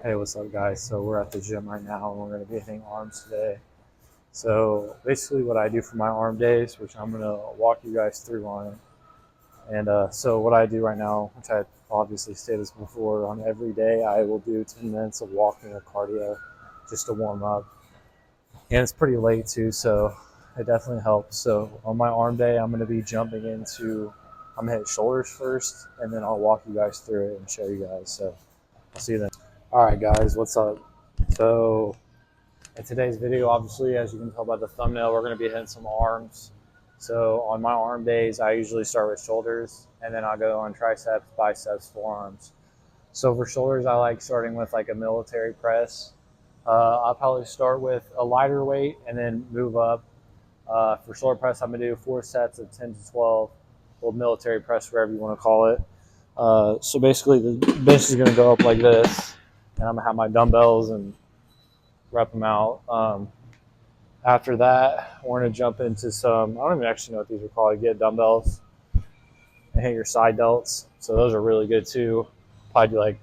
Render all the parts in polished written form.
Hey, what's up, guys? So we're at the gym right now, and we're going to be hitting arms today. So basically, what I do for my arm days, which I'm going to walk you guys through on it. And so what I do right now, which I obviously stated this before, on every day I will do 10 minutes of walking or cardio just to warm up. And it's pretty late too, so it definitely helps. So on my arm day, I'm going to be jumping into, I'm going to hit shoulders first, and then I'll walk you guys through it and show you guys. So I'll see you then. All right, guys, what's up? So in today's video, obviously, as you can tell by the thumbnail, we're going to be hitting some arms. So on my arm days, I usually start with shoulders, and then I'll go on triceps, biceps, forearms. So for shoulders, I like starting with like a military press. I'll probably start with a lighter weight and then move up. For shoulder press, I'm going to do 4 sets of 10 to 12, or military press, whatever you want to call it. So basically, the bench is going to go up like this, and I'm going to have my dumbbells and rep them out. After that, we're going to jump into some, I don't even actually know what these are called. You get dumbbells and hit your side delts. So those are really good too. Probably do like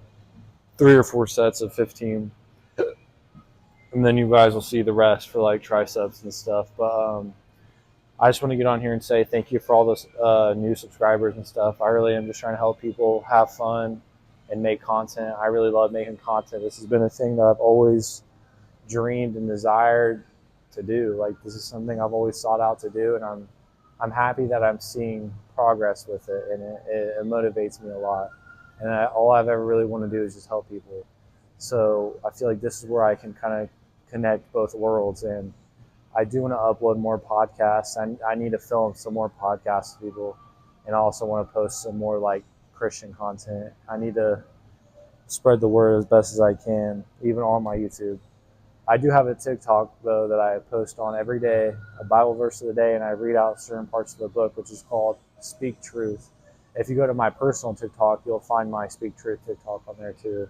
3 or 4 sets of 15. And then you guys will see the rest for like triceps and stuff. But I just want to get on here and say thank you for all those new subscribers and stuff. I really am just trying to help people have fun and make content. I really love making content. This has been a thing that I've always dreamed and desired to do. Like, this is something I've always sought out to do, and I'm happy that I'm seeing progress with it, and it motivates me a lot. And all I've ever really want to do is just help people. So I feel like this is where I can kind of connect both worlds, and I do want to upload more podcasts. I need to film some more podcasts to people, and I also want to post some more like Christian content. I need to spread the word as best as I can, even on my YouTube. I do have a TikTok, though, that I post on every day, a Bible verse of the day, and I read out certain parts of the book, which is called Speak Truth. If you go to my personal TikTok, you'll find my Speak Truth TikTok on there, too.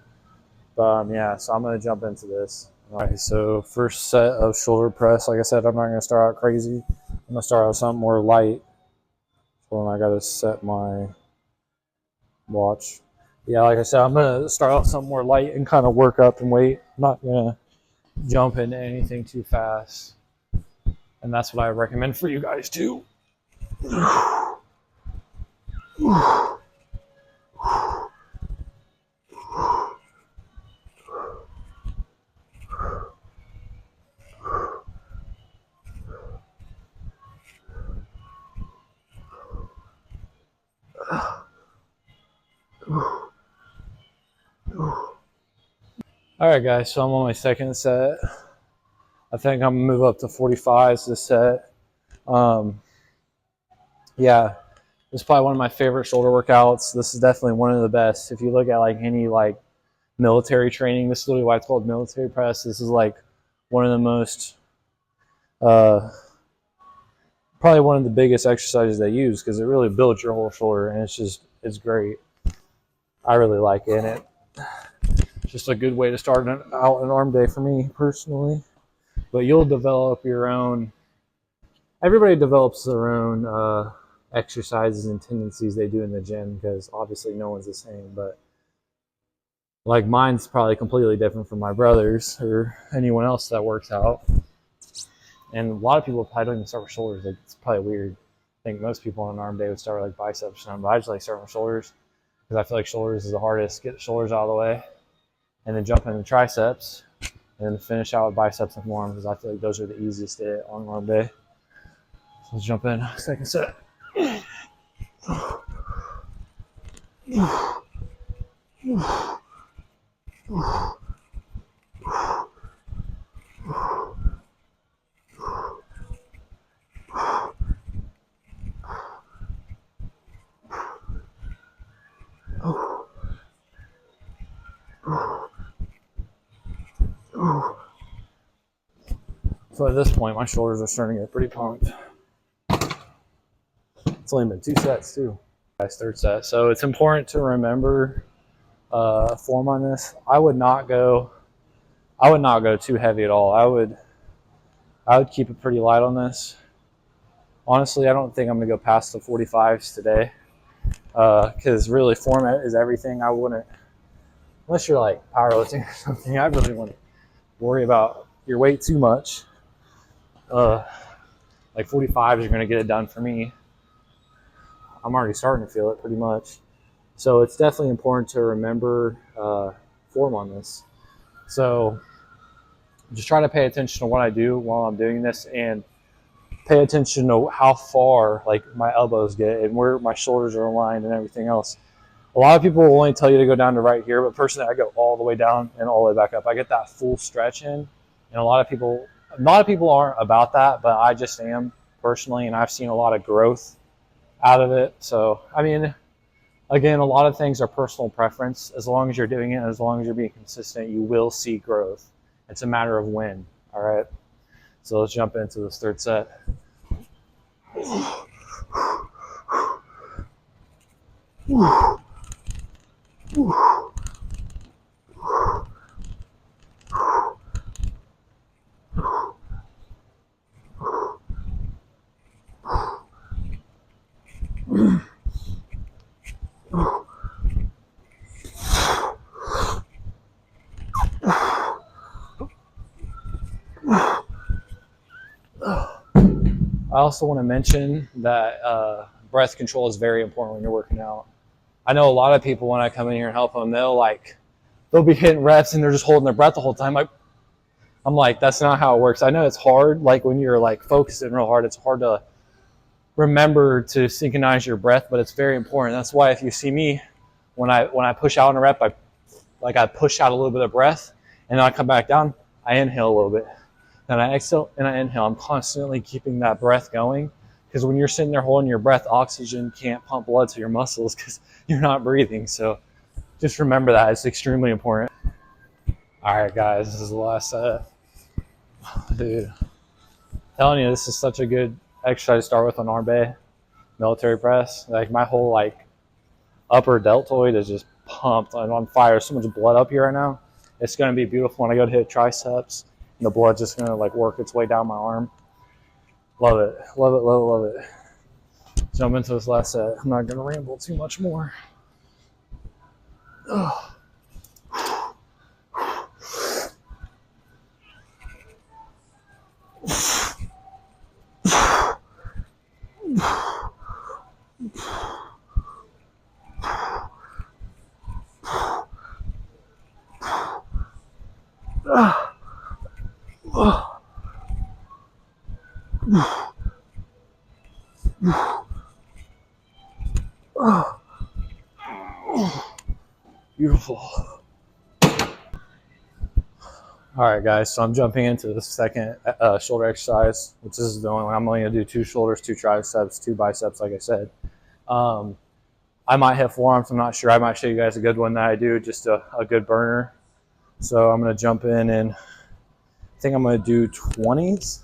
But, yeah, so I'm going to jump into this. All right, so first set of shoulder press. Like I said, I'm not going to start out crazy. I'm going to start out something more light. So I got to set my watch. Yeah, like I said, I'm going to start out something more light and kind of work up and wait. I'm not going to jump into anything too fast, and that's what I recommend for you guys too. All right, guys, so I'm on my second set. I think I'm gonna move up to 45s this set. Yeah, this is probably one of my favorite shoulder workouts. This is definitely one of the best. If you look at like any like military training, this is literally why it's called military press. This is like one of the most, probably one of the biggest exercises they use, because it really builds your whole shoulder, and it's great. I really like it, and it's just a good way to start out an arm day for me personally. But you'll develop your own, everybody develops their own exercises and tendencies they do in the gym, because obviously no one's the same. But like, mine's probably completely different from my brother's or anyone else that works out. And a lot of people probably don't even start with shoulders. Like, it's probably weird. I think most people on an arm day would start with like biceps or something, but I just like starting with shoulders, because I feel like shoulders is the hardest. Get the shoulders out of the way, and then jump into triceps, and then finish out with biceps and forearms, because I feel like those are the easiest to hit on arm day. So let's jump in. Second set. So at this point, my shoulders are starting to get pretty pumped. It's only been 2 sets too. Guys, third set. So it's important to remember form on this. I would not go too heavy at all. I would keep it pretty light on this. Honestly, I don't think I'm gonna go past the 45s today, because really format is everything. I wouldn't unless you're like powerlifting or something, I really wouldn't worry about your weight too much. Like 45s are going to get it done for me. I'm already starting to feel it pretty much. So it's definitely important to remember form on this. So just try to pay attention to what I do while I'm doing this, and pay attention to how far like my elbows get and where my shoulders are aligned and everything else. A lot of people will only tell you to go down to right here, but personally I go all the way down and all the way back up. I get that full stretch in, and a lot of people aren't about that, but I just am personally, and I've seen a lot of growth out of it. So I mean, again, a lot of things are personal preference. As long as you're doing it, as long as you're being consistent, you will see growth. It's a matter of when. All right, so let's jump into this third set. I also want to mention that breath control is very important when you're working out. I know a lot of people, when I come in here and help them, they'll be hitting reps and they're just holding their breath the whole time. I'm like, that's not how it works. I know it's hard. Like when you're like focusing real hard, it's hard to remember to synchronize your breath, but it's very important. That's why if you see me, when I push out in a rep, I push out a little bit of breath, and then I come back down, I inhale a little bit. Then I exhale and I inhale. I'm constantly keeping that breath going, because when you're sitting there holding your breath, oxygen can't pump blood to your muscles because you're not breathing. So just remember that. It's extremely important. All right, guys, this is the last set. Dude, I'm telling you, this is such a good exercise to start with on arm day, military press. Like my whole like upper deltoid is just pumped and on fire. There's so much blood up here right now. It's going to be beautiful when I go to hit triceps. And the blood's just going to like work its way down my arm. Love it. Love it, love it, love it. Jump into this last set. I'm not going to ramble too much more. Ugh. Beautiful. All right, guys, so I'm jumping into the second shoulder exercise, which is the only one. I'm only going to do 2 shoulders, 2 triceps, 2 biceps, like I said. I might hit forearms. I'm not sure. I might show you guys a good one that I do, just a good burner. So I'm going to jump in, and I think I'm going to do 20s.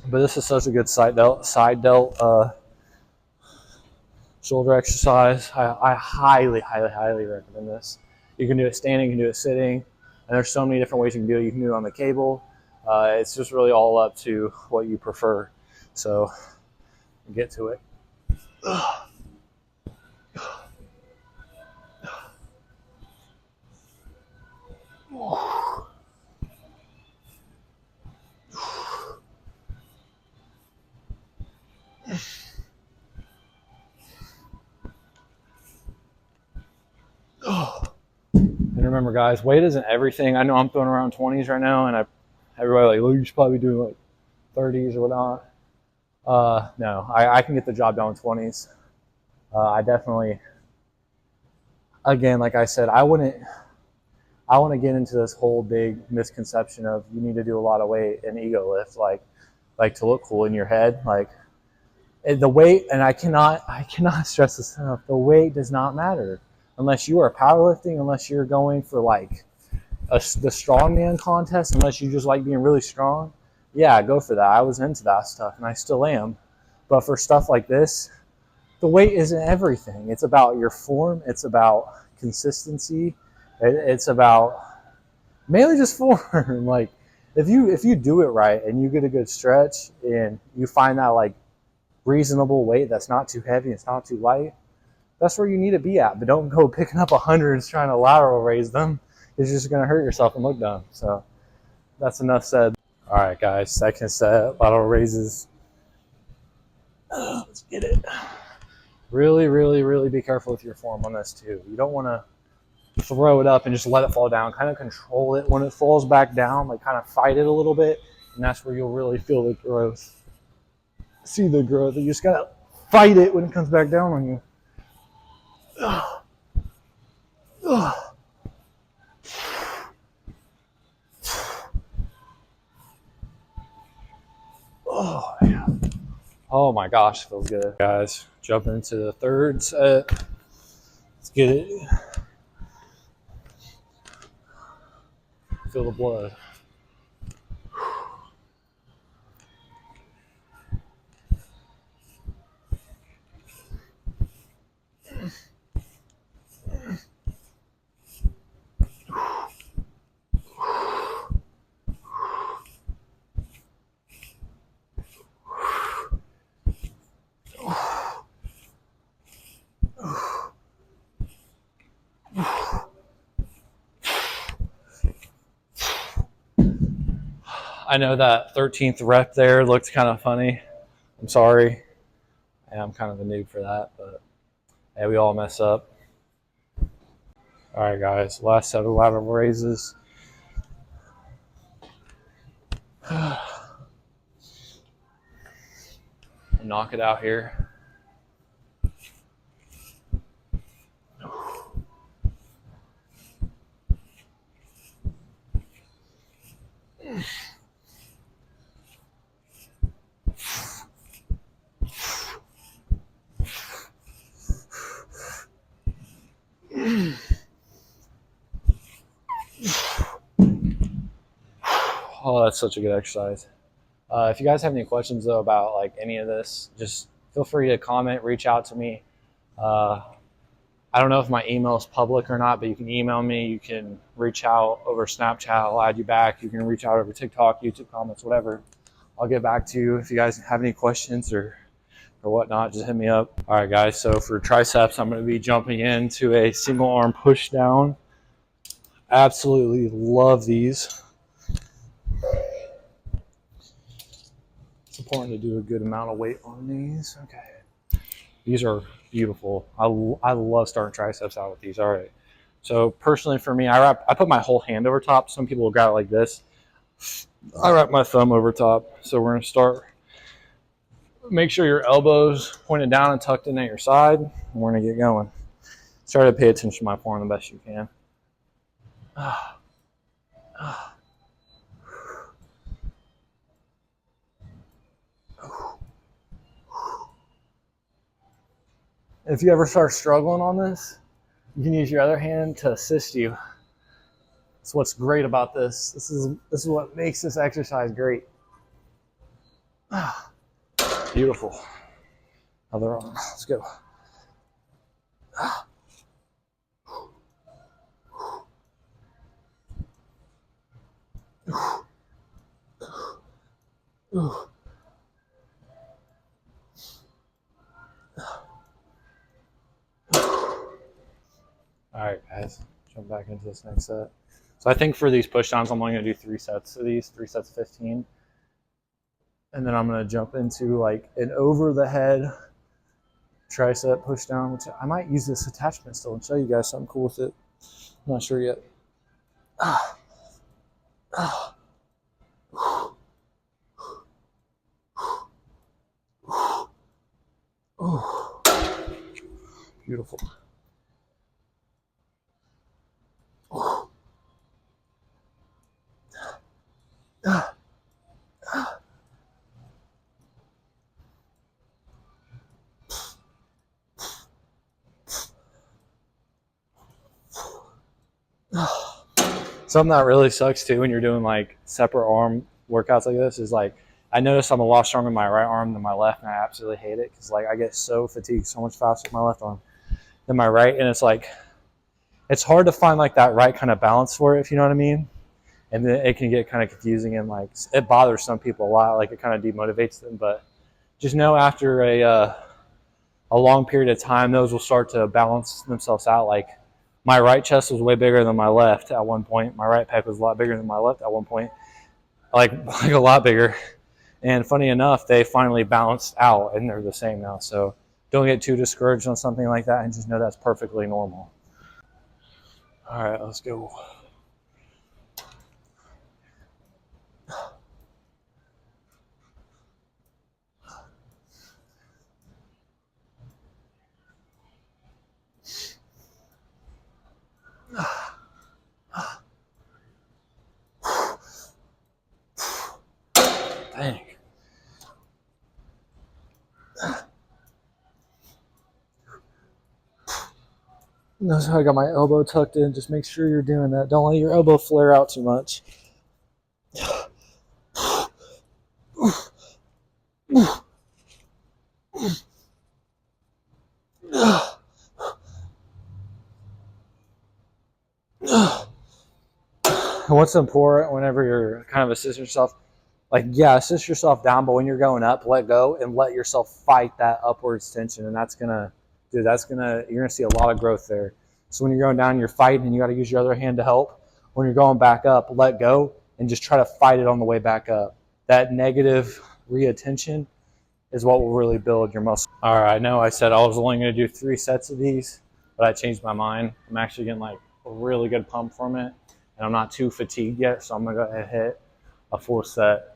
But this is such a good side delt shoulder exercise. I highly, highly, highly recommend this. You can do it standing, you can do it sitting, and there's so many different ways you can do it. You can do it on the cable. It's just really all up to what you prefer. So get to it. And remember, guys, weight isn't everything. I know I'm throwing around 20s right now, and everybody like, well, you should probably do like 30s or whatnot. No, I can get the job done with 20s. I definitely, again, like I said, I want to get into this whole big misconception of you need to do a lot of weight and ego lift, like to look cool in your head. Like the weight, and I cannot stress this enough, the weight does not matter unless you are powerlifting, unless you're going for like the strongman contest, unless you just like being really strong. Yeah, go for that. I was into that stuff, and I still am. But for stuff like this, the weight isn't everything. It's about your form. It's about consistency. It's about mainly just form. Like if you do it right and you get a good stretch and you find that like reasonable weight that's not too heavy, it's not too light, that's where you need to be at. But don't go picking up 100s trying to lateral raise them. It's just going to hurt yourself and look dumb. So that's enough said. All right, guys, second set, lateral raises. Let's get it. Really, really, really be careful with your form on this too. You don't want to throw it up and just let it fall down. Kind of control it when it falls back down, like kind of fight it a little bit, and that's where you'll really feel the growth. See the growth. You just gotta fight it when it comes back down on you. Oh, man. Oh my gosh, feels good. Guys, jumping into the third set. Let's get it. Feel the blood. I know that 13th rep there looked kind of funny. I'm sorry. Yeah, I'm kind of a noob for that, but hey, we all mess up. All right, guys, last set of lateral raises. Knock it out here. Oh, that's such a good exercise. If you guys have any questions though about like any of this, just feel free to comment, reach out to me. I don't know if my email is public or not, but you can email me. You can reach out over Snapchat. I'll add you back. You can reach out over TikTok, YouTube comments, whatever. I'll get back to you. If you guys have any questions or whatnot, just hit me up. All right, guys. So for triceps, I'm going to be jumping into a single arm push down. Absolutely love these. It's important to do a good amount of weight on these. Okay. These are beautiful. I love starting triceps out with these. All right. So personally for me, I put my whole hand over top. Some people will grab it like this. I wrap my thumb over top. So we're going to start. Make sure your elbows pointed down and tucked in at your side. And we're going to get going. Try to pay attention to my form the best you can. If you ever start struggling on this, you can use your other hand to assist you. That's what's great about this. This is what makes this exercise great. Beautiful. Other arm. Let's go. All right, guys, jump back into this next set. So I think for these push downs, I'm only going to do 3 sets of these, 3 sets of 15. And then I'm going to jump into like an over the head tricep push down, which I might use this attachment still and show you guys something cool with it. I'm not sure yet. Beautiful. Something that really sucks too when you're doing like separate arm workouts like this is like I notice I'm a lot stronger in my right arm than my left, and I absolutely hate it because like I get so fatigued so much faster with my left arm than my right, and it's like it's hard to find like that right kind of balance for it, if you know what I mean. And then it can get kind of confusing and like it bothers some people a lot, like it kind of demotivates them. But just know after a a long period of time, those will start to balance themselves out. Like my right chest was way bigger than my left at one point. My right pec was a lot bigger than my left at one point, like a lot bigger. And funny enough, they finally balanced out and they're the same now. So don't get too discouraged on something like that and just know that's perfectly normal. All right, let's go. Dang. Notice how I got my elbow tucked in. Just make sure you're doing that. Don't let your elbow flare out too much. What's important whenever you're kind of assisting yourself, like, yeah, assist yourself down, but when you're going up, let go and let yourself fight that upwards tension. And that's gonna, dude, you're gonna see a lot of growth there. So when you're going down, you're fighting and you got to use your other hand to help. When you're going back up, let go and just try to fight it on the way back up. That negative reattention is what will really build your muscle. All right, I know I said I was only going to do 3 sets of these, but I changed my mind. I'm actually getting like a really good pump from it, and I'm not too fatigued yet, so I'm going to go ahead and hit a 4th set.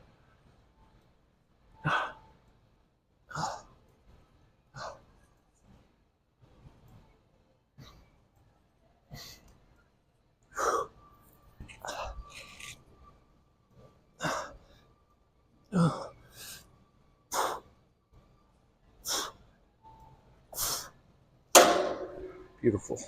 Beautiful.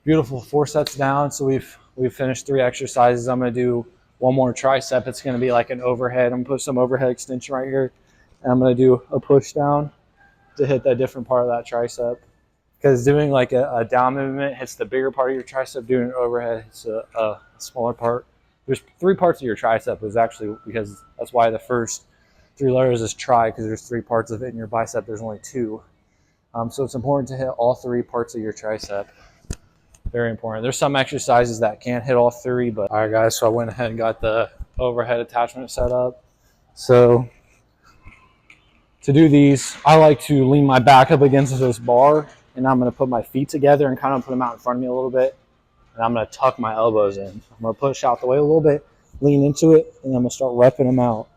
Beautiful. 4 sets down. So we've finished 3 exercises. I'm going to do one more tricep. It's going to be like an overhead. I'm going to put some overhead extension right here. And I'm going to do a push down to hit that different part of that tricep. Because doing like a down movement hits the bigger part of your tricep. Doing an overhead hits a smaller part. There's 3 parts of your tricep is actually, because that's why the first 3 letters is tri, because there's 3 parts of it. In your bicep, there's only 2. So it's important to hit all 3 parts of your tricep. Very important. There's some exercises that can't hit all 3, but all right, guys. So I went ahead and got the overhead attachment set up. So to do these, I like to lean my back up against this bar, and I'm going to put my feet together and kind of put them out in front of me a little bit, and I'm going to tuck my elbows in. I'm going to push out the way a little bit, lean into it, and I'm going to start repping them out.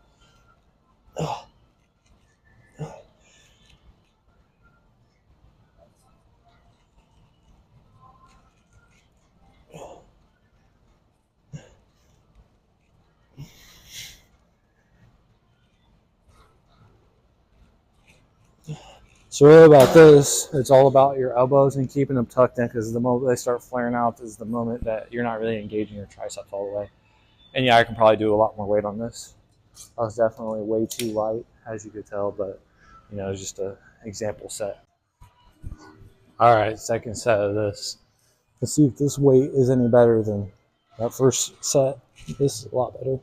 So really about this, it's all about your elbows and keeping them tucked in, because the moment they start flaring out is the moment that you're not really engaging your triceps all the way. And yeah, I can probably do a lot more weight on this. I was definitely way too light, as you could tell, but you know, it's just an example set. All right, second set of this. Let's see if this weight is any better than that first set. This is a lot better.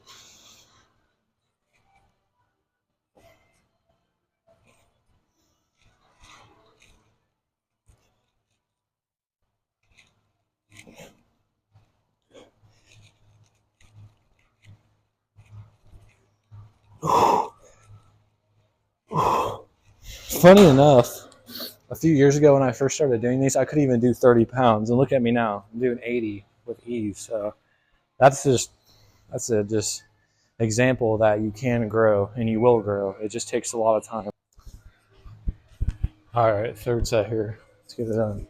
Funny enough, a few years ago when I first started doing these, I couldn't even do 30 pounds. And look at me now. I'm doing 80 with ease. So that's a just example that you can grow and you will grow. It just takes a lot of time. All right, 3rd set here. Let's get it done.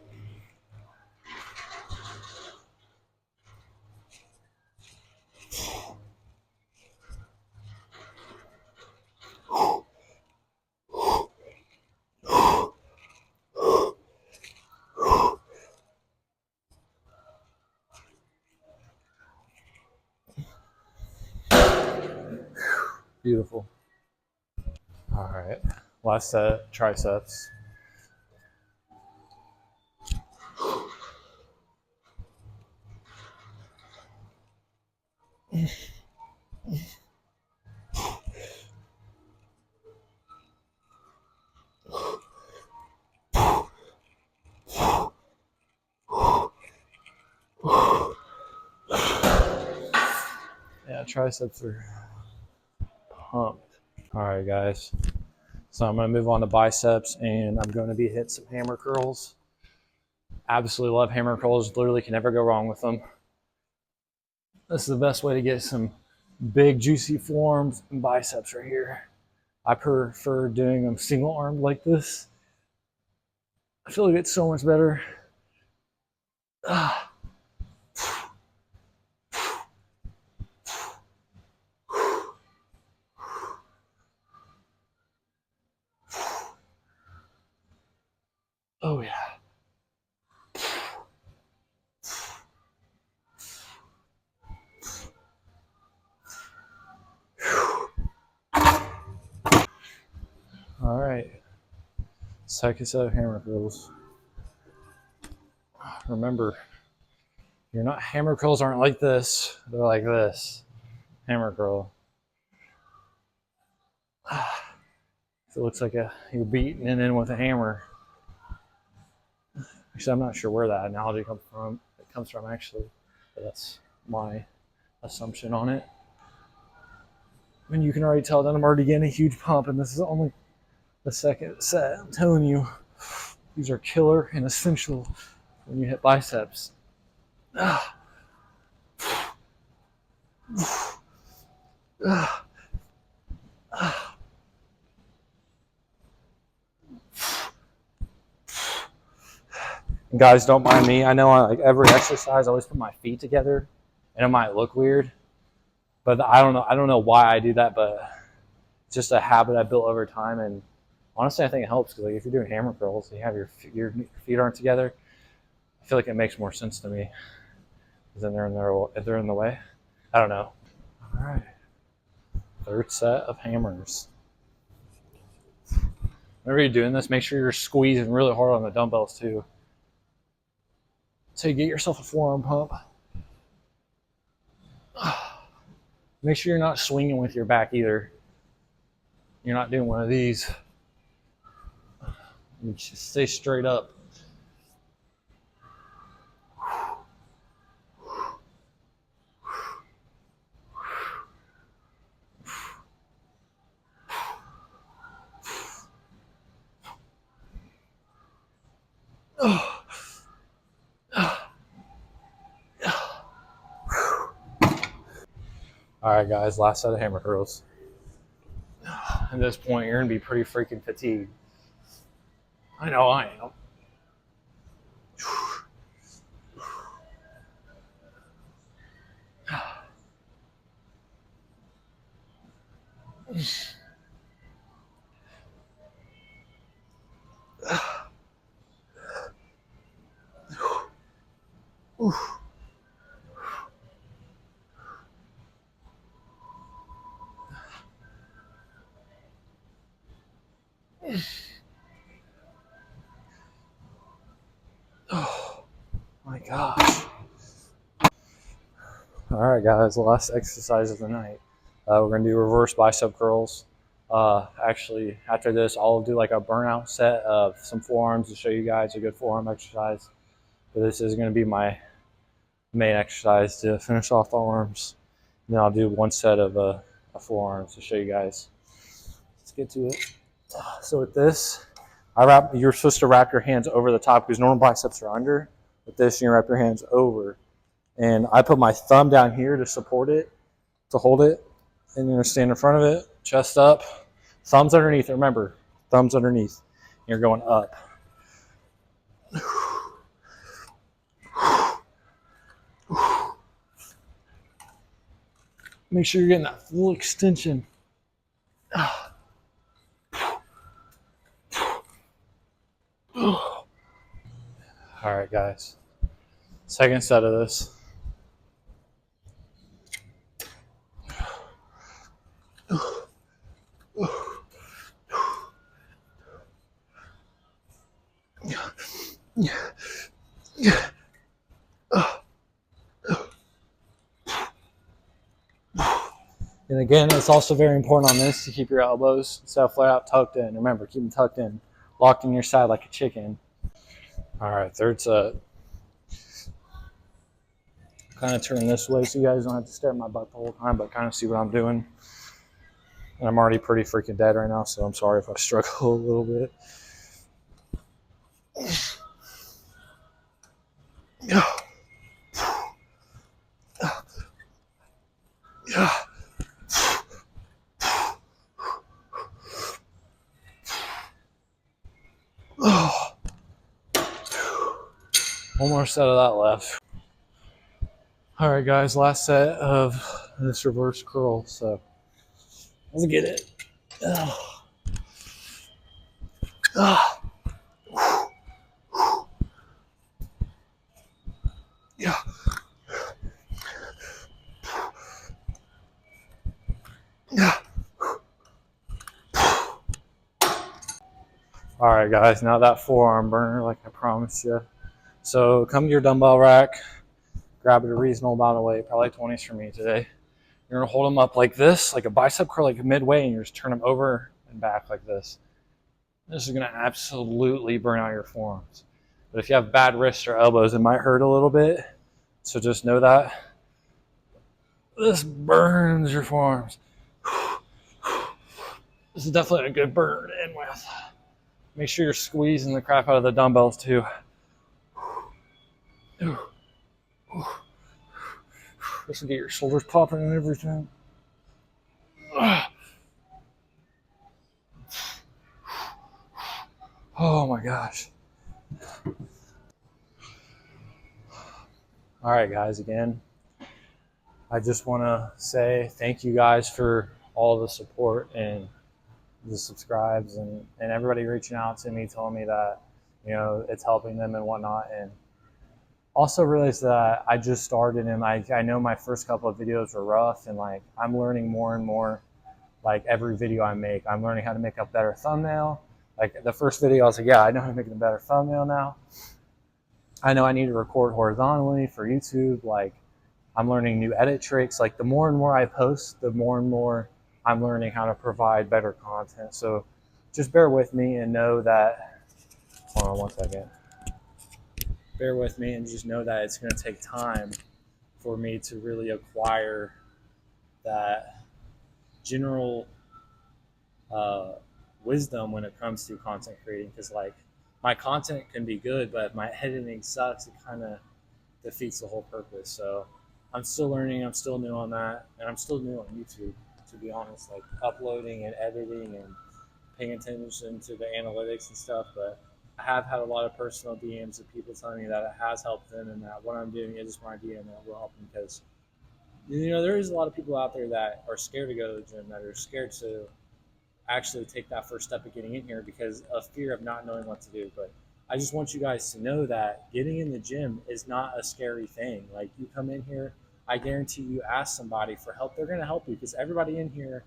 Beautiful. All right, last set, triceps. Yeah, triceps are pumped. All right, guys. So I'm going to move on to biceps, and I'm going to be hitting some hammer curls. Absolutely love hammer curls. Literally can never go wrong with them. This is the best way to get some big, juicy forearms and biceps right here. I prefer doing them single armed like this. I feel like it's so much better. Oh, yeah. All right. Second set of hammer curls. Remember, hammer curls aren't like this. They're like this. Hammer curl. It looks like you're beating it in with a hammer. Actually, I'm not sure where that analogy comes from. It comes from actually, but that's my assumption on it. I mean, you can already tell that I'm already getting a huge pump, and this is only the second set. I'm telling you, these are killer and essential when you hit biceps. And guys, don't mind me. I know like every exercise, I always put my feet together, and it might look weird, but I don't know. I don't know why I do that, but it's just a habit I built over time. And honestly, I think it helps because like if you're doing hammer curls, and you have your feet aren't together. I feel like it makes more sense to me. Because then they're in the way. I don't know. All right. Third set of hammers. Whenever you're doing this, make sure you're squeezing really hard on the dumbbells too. So you get yourself a forearm pump. Make sure you're not swinging with your back either. You're not doing one of these. You just stay straight up. All right, guys, last set of hammer curls. At this point, you're going to be pretty freaking fatigued. I know I am. Oh my gosh. All right, guys, the last exercise of the night. We're going to do reverse bicep curls. Actually, after this, I'll do like a burnout set of some forearms to show you guys a good forearm exercise. But this is going to be my main exercise to finish off the arms. And then I'll do one set of forearms to show you guys. Let's get to it. So with this, you're supposed to wrap your hands over the top because normal biceps are under. With this, you wrap your hands over. And I put my thumb down here to support it, to hold it. And you're going to stand in front of it, chest up, thumbs underneath. Remember, thumbs underneath. You're going up. Make sure you're getting that full extension. All right, guys. Second set of this. And again, it's also very important on this to keep your elbows instead of flat out tucked in. Remember, keep them tucked in, locked in your side like a chicken. All right, third set. Kind of turn this way so you guys don't have to stare at my butt the whole time, but kind of see what I'm doing. And I'm already pretty freaking dead right now, so I'm sorry if I struggle a little bit. One more set of that left. All right, guys, last set of this reverse curl. So let's get it. Yeah. Yeah. All right, guys, now that forearm burner, like I promised you. So come to your dumbbell rack, grab it a reasonable amount of weight, probably 20s for me today. You're gonna hold them up like this, like a bicep curl, like midway, and you're just turn them over and back like this. This is gonna absolutely burn out your forearms. But if you have bad wrists or elbows, it might hurt a little bit. So just know that this burns your forearms. This is definitely a good burn to end with. Make sure you're squeezing the crap out of the dumbbells too. This will get your shoulders popping and everything. Oh my gosh. All right, guys, again, I just want to say thank you guys for all the support and the subscribes and everybody reaching out to me, telling me that, you know, it's helping them and whatnot. And also realize that I just started and I know my first couple of videos were rough, and like I'm learning more and more. Like every video I make, I'm learning how to make a better thumbnail. Like the first video, I was like, yeah, I know how to make a better thumbnail now. I know I need to record horizontally for YouTube. Like I'm learning new edit tricks. Like the more and more I post, the more and more I'm learning how to provide better content. So just bear with me and know that, hold on one second. Bear with me and just know that it's going to take time for me to really acquire that general wisdom when it comes to content creating. Because like my content can be good, but if my editing sucks, it kind of defeats the whole purpose. So I'm still learning. I'm still new on that, and I'm still new on YouTube, to be honest. Like uploading and editing and paying attention to the analytics and stuff. But I have had a lot of personal DMs of people telling me that it has helped them, and that what I'm doing is my idea and that will help them. Because you know there is a lot of people out there that are scared to go to the gym, that are scared to actually take that first step of getting in here because of fear of not knowing what to do. But I just want you guys to know that getting in the gym is not a scary thing. Like you come in here, I guarantee you ask somebody for help, they're going to help you, because everybody in here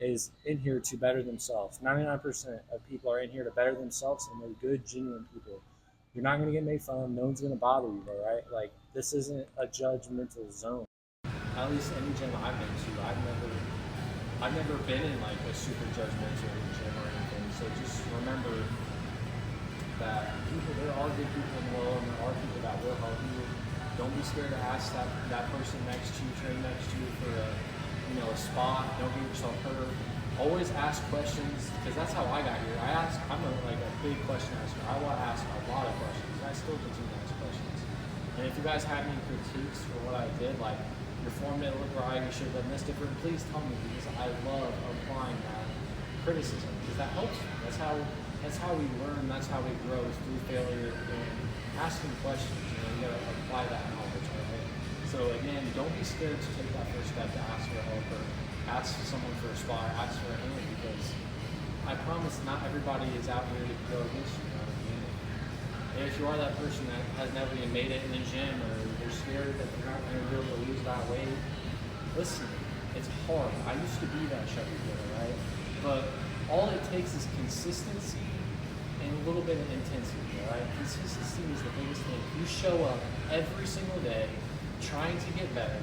is in here to better themselves. 99% of people are in here to better themselves, and they're good, genuine people. You're not going to get made fun of. No one's going to bother you, all right? Like this isn't a judgmental zone. At least any gym I've been to, I've never been in like a super judgmental gym or anything. So just remember that there are good people in the world, and there are people that will help you. Don't be scared to ask that person next to you, train next to you for a spot. Don't get yourself hurt. Always ask questions, because that's how I got here. I'm a big question asker. I want to ask a lot of questions. I still continue to ask questions. And if you guys have any critiques for what I did, like your form didn't look right, you should have done this different, please tell me, because I love applying that criticism, because that helps me. That's how we learn, that's how we grow, is through failure and asking questions. You gotta apply that knowledge, right? So again, don't be scared to take that first step to ask for help or ask someone for a spot, ask for a hand, because I promise not everybody is out here to go against you. And if you are that person that has never even made it in the gym, or they're scared that they're not going to be able to lose that weight, listen, it's hard. I used to be that chubby kid, right? But all it takes is consistency and a little bit of intensity, all right? Consistency is the biggest thing. If you show up every single day trying to get better,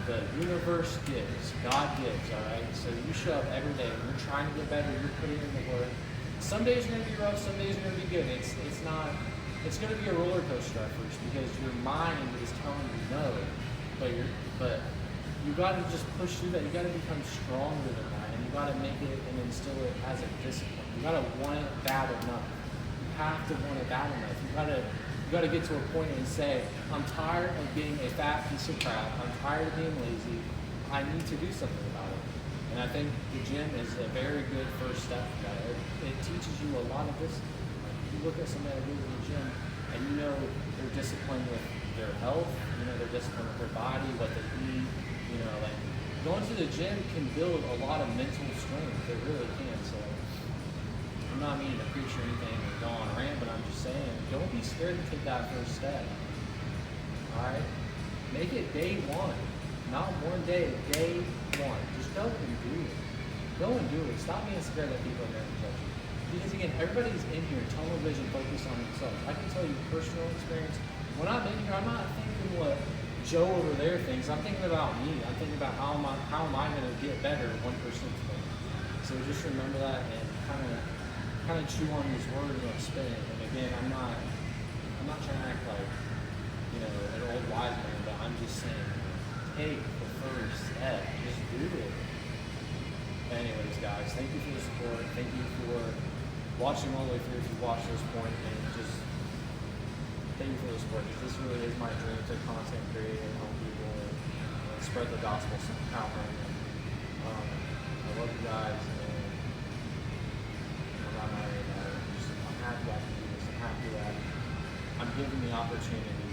the universe gives, God gives, all right? So you show up every day, you're trying to get better, you're putting in the work. Some days are going to be rough, some days are going to be good. It's going to be a roller coaster at first because your mind is telling you no, but you got to just push through that. You got to become stronger than that, and you got to make it and instill it as a discipline. You got to want it bad enough. You have to want it bad enough. You got to get to a point and say, I'm tired of being a fat piece of crap. I'm tired of being lazy. I need to do something about it. And I think the gym is a very good first step for that. It teaches you a lot of discipline. Like if you look at somebody that goes to the gym and you know they're disciplined with their health, you know they're disciplined with their body, what they eat, you know, like going to the gym can build a lot of mental strength. It really can. So I'm not meaning to preach or anything or go on a rant, but I'm just saying, don't be scared to take that first step. All right? Make it day one. Not one day, day one. Just go and do it. Go and do it. Stop being scared that people are going to judge you. Because again, everybody's in here, tunnel vision, focused on themselves. I can tell you personal experience. When I'm in here, I'm not thinking what Joe over there thinks. I'm thinking about me. I'm thinking about how am I going to get better 1% today. So just remember that and kind of chew on these words and spin it. And again, I'm not trying to act like, you know, an old wise man, but I'm just saying, take the first step. Just do it. Anyways, guys, thank you for the support. Thank you for watching all the way through if you watched this point, and just thank you for the support, because this really is my dream to content create and help people and spread the gospel somehow. I love you guys, and I'm not married. I'm happy I can do this. I'm happy that I'm given the opportunity